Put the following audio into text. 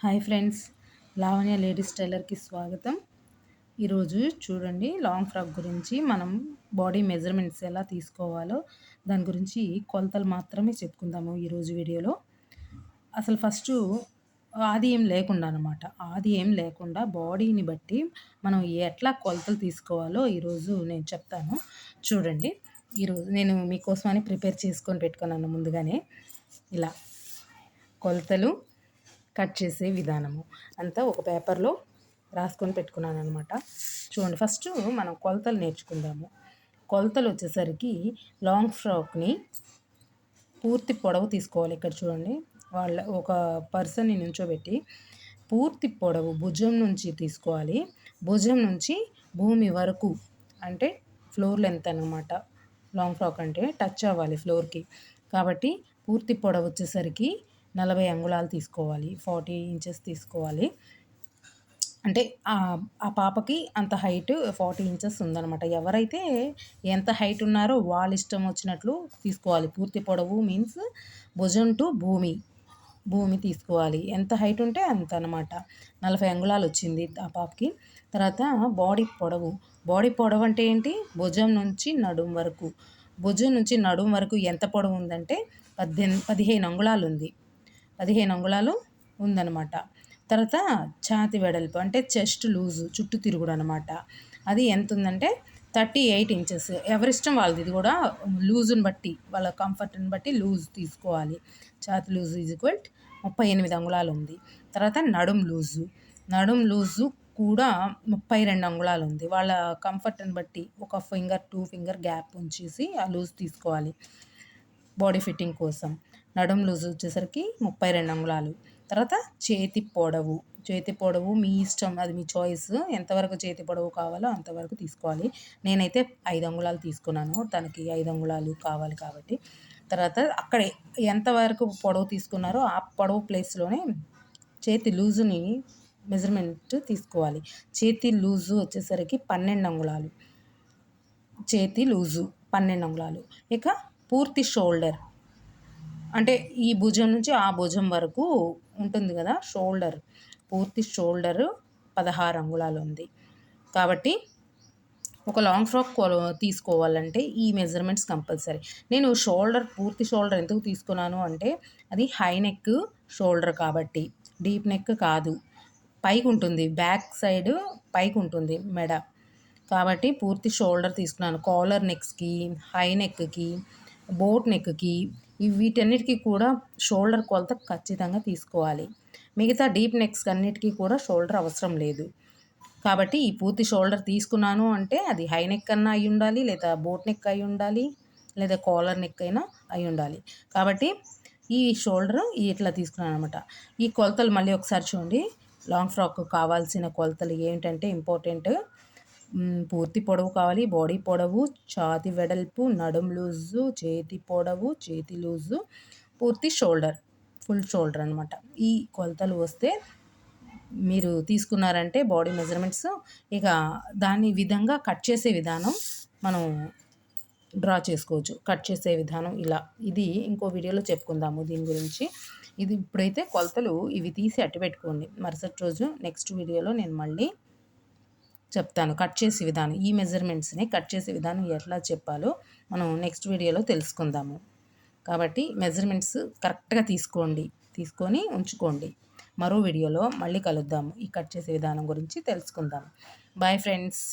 Hi friends, Lavanya ladies టైలర్కి స్వాగతం. ఈరోజు చూడండి, లాంగ్ ఫ్రాక్ గురించి మనం బాడీ మెజర్మెంట్స్ ఎలా తీసుకోవాలో దాని గురించి కొలతలు మాత్రమే చెప్పుకుందాము ఈరోజు వీడియోలో. అసలు ఫస్ట్ ఆది ఏం లేకుండా అనమాట, ఆది ఏం లేకుండా బాడీని బట్టి మనం ఎట్లా కొలతలు తీసుకోవాలో ఈరోజు నేను చెప్తాను. చూడండి, ఈరోజు నేను మీకోసమని ప్రిపేర్ చేసుకొని పెట్టుకున్నాను ముందుగానే. ఇలా కొలతలు, కట్ చేసే విధానము అంతా ఒక పేపర్లో రాసుకొని పెట్టుకున్నాను అనమాట. చూడండి, ఫస్ట్ మనం కొలతలు నేర్చుకుందాము. కొలతలు వచ్చేసరికి లాంగ్ ఫ్రాక్ని పూర్తి పొడవు తీసుకోవాలి. ఇక్కడ చూడండి, ఒక పర్సన్ని నుంచోబెట్టి పూర్తి పొడవు భుజం నుంచి తీసుకోవాలి. భుజం నుంచి భూమి వరకు, అంటే ఫ్లోర్ లెంత్ అనమాట. లాంగ్ ఫ్రాక్ అంటే టచ్ అవ్వాలి ఫ్లోర్కి. కాబట్టి పూర్తి పొడవు వచ్చేసరికి 40 అంగుళాలు తీసుకోవాలి, 40 ఇంచెస్ తీసుకోవాలి. అంటే ఆ పాపకి అంత హైట్ 40 ఇంచెస్ ఉందన్నమాట. ఎవరైతే ఎంత హైట్ ఉన్నారో వాళ్ళ ఇష్టం వచ్చినట్లు తీసుకోవాలి. పూర్తి పొడవు మీన్స్ భుజం టు భూమి తీసుకోవాలి. ఎంత హైట్ ఉంటే అంత అనమాట. 40 అంగుళాలు వచ్చింది ఆ పాపకి. తర్వాత బాడీ పొడవు అంటే ఏంటి? భుజం నుంచి నడుం వరకు. భుజం నుంచి నడుం వరకు ఎంత పొడవు ఉందంటే 15 అంగుళాలు ఉంది. 15 అంగుళాలు ఉందన్నమాట. తర్వాత ఛాతి వెడల్పు అంటే చెస్ట్ లూజు, చుట్టూ తిరుగుడు అనమాట. అది ఎంత ఉందంటే 38 ఇంచెస్. ఎవరిష్టం వాళ్ళది. ఇది కూడా లూజుని బట్టి, వాళ్ళ కంఫర్ట్ని బట్టి లూజ్ తీసుకోవాలి. ఛాతి లూజు ఈజ్ ఈక్వల్ 38 అంగుళాలు ఉంది. తర్వాత నడుం లూజు కూడా 32 అంగుళాలు ఉంది. వాళ్ళ కంఫర్ట్ని బట్టి ఒక ఫింగర్ 2 ఫింగర్ గ్యాప్ ఉంచేసి ఆ లూజ్ తీసుకోవాలి బాడీ ఫిట్టింగ్ కోసం. నడుం లూజ్ వచ్చేసరికి 32 అంగుళాలు. తర్వాత చేతి పొడవు మీ ఇష్టం, అది మీ చాయిస్. ఎంతవరకు చేతి పొడవు కావాలో అంతవరకు తీసుకోవాలి. నేనైతే 5 అంగుళాలు తీసుకున్నాను, తనకి 5 అంగుళాలు కావాలి కాబట్టి. తర్వాత అక్కడే ఎంతవరకు పొడవు తీసుకున్నారో ఆ పొడవు ప్లేస్లోనే చేతి లూజుని మెజర్మెంట్ తీసుకోవాలి. చేతి లూజు వచ్చేసరికి 12 అంగుళాలు. చేతి లూజు 12 అంగుళాలు. ఇక పూర్తి షోల్డర్ అంటే ఈ భుజం నుంచి ఆ భుజం వరకు ఉంటుంది కదా షోల్డర్, పూర్తి షోల్డర్ 16 అంగుళాలు ఉంది. కాబట్టి ఒక లాంగ్ ఫ్రాక్ తీసుకోవాలంటే ఈ మెజర్మెంట్స్ కంపల్సరీ. నేను పూర్తి షోల్డర్ ఎందుకు తీసుకున్నాను అంటే అది హై నెక్ షోల్డర్ కాబట్టి, డీప్ నెక్ కాదు. పైకి ఉంటుంది, బ్యాక్ సైడ్ పైకి ఉంటుంది మెడ. కాబట్టి పూర్తి షోల్డర్ తీసుకున్నాను. కాలర్ నెక్స్కి, హై నెక్కి, బోట్ నెక్కి, వీటన్నిటికీ కూడా షోల్డర్ కొలత ఖచ్చితంగా తీసుకోవాలి. మిగతా డీప్ నెక్స్ అన్నిటికీ కూడా షోల్డర్ అవసరం లేదు. కాబట్టి ఈ పూర్తి షోల్డర్ తీసుకున్నాను అంటే అది హై నెక్ అన్నా అయి ఉండాలి, లేదా బోట్ నెక్ అయి ఉండాలి, లేదా కాలర్ నెక్ అయినా అయి ఉండాలి. కాబట్టి ఈ షోల్డర్ ఇట్లా తీసుకున్నాను అనమాట. ఈ కొలతలు మళ్ళీ ఒకసారి చూడండి. లాంగ్ ఫ్రాక్ కావాల్సిన కొలతలు ఏంటంటే ఇంపార్టెంట్: పూర్తి పొడవు కావాలి, బాడీ పొడవు, ఛాతి వెడల్పు, నడుం లూజు, చేతి పొడవు, చేతి లూజు, పూర్తి షోల్డర్, ఫుల్ షోల్డర్ అనమాట. ఈ కొలతలు వస్తే మీరు తీసుకున్నారంటే బాడీ మెజర్మెంట్స్, ఇక దాని విధంగా కట్ చేసే విధానం మనం డ్రా చేసుకోవచ్చు. కట్ చేసే విధానం ఇలా, ఇది ఇంకో వీడియోలో చెప్పుకుందాము దీని గురించి. ఇది ఇప్పుడైతే కొలతలు ఇవి తీసి అట్టి పెట్టుకోండి. మరుసటి రోజు నెక్స్ట్ వీడియోలో నేను మళ్ళీ చెప్తాను కట్ చేసే విధానం. ఈ మెజర్మెంట్స్ని కట్ చేసే విధానం ఎట్లా చెప్పాలో మనం నెక్స్ట్ వీడియోలో తెలుసుకుందాము. కాబట్టి మెజర్మెంట్స్ కరెక్ట్గా తీసుకొని ఉంచుకోండి. మరో వీడియోలో మళ్ళీ కలుద్దాము. ఈ కట్ చేసే విధానం గురించి తెలుసుకుందాం. Bye friends.